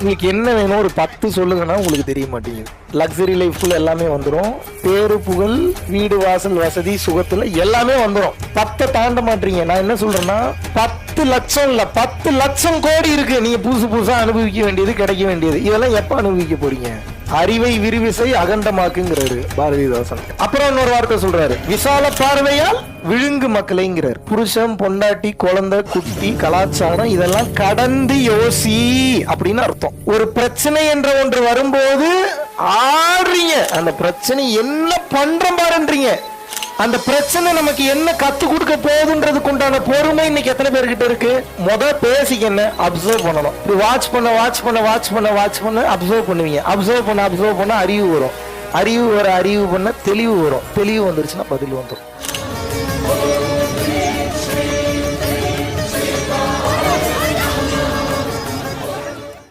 உங்களுக்கு என்ன வேணும் ஒரு 10 சொல்லுங்கன்னா உங்களுக்கு தெரிய மாட்டேங்குது. லக்ஸரி லைஃப்ல எல்லாமே வந்துடும். பேரு புகழ் வீடு வாசல் வசதி சுகத்துல எல்லாமே வந்துடும். 10 தாண்ட மாட்டீங்க. நான் என்ன சொல்றேன்னா 10 லட்சம் இல்ல 10 லட்சம் கோடி இருக்கு. நீங்க புதுசு புதுசா அனுபவிக்க வேண்டியது கிடைக்க வேண்டியது. இதெல்லாம் எப்ப அனுபவிக்க போறீங்க? அறிவை விரிவிசை அகண்டமாக்குங்கிறாரு பாரதிதாசன். அப்புறம் இன்னொரு வார்த்தை சொல்றாரு, விசால பார்வையால் விழுங்கு மக்களைங்கிறார். புருஷன் பொண்டாட்டி குழந்தை குட்டி கலாச்சாரம் இதெல்லாம் கடந்து யோசி அப்படின்னு அர்த்தம். ஒரு பிரச்சனை என்ற ஒன்று வரும்போது ஆடுறீங்க, அந்த பிரச்சனை என்ன பண்றோம் பாருன்றீங்க. அந்த பிரச்சனை நமக்கு என்ன கத்து கொடுக்க போகுதுன்றதுக்கு உண்டான பொறுமை இன்னைக்கு எத்தனை பேர்கிட்ட இருக்கு? பேசிக்க அப்சர்வ் பண்ணணும். வாட்ச் பண்ண அப்சர்வ் பண்ணுவீங்க. அப்சர்வ் பண்ண அறிவு வரும். அறிவு பண்ண தெளிவு வரும். தெளிவு வந்துருச்சுன்னா பதில் வந்துடும்.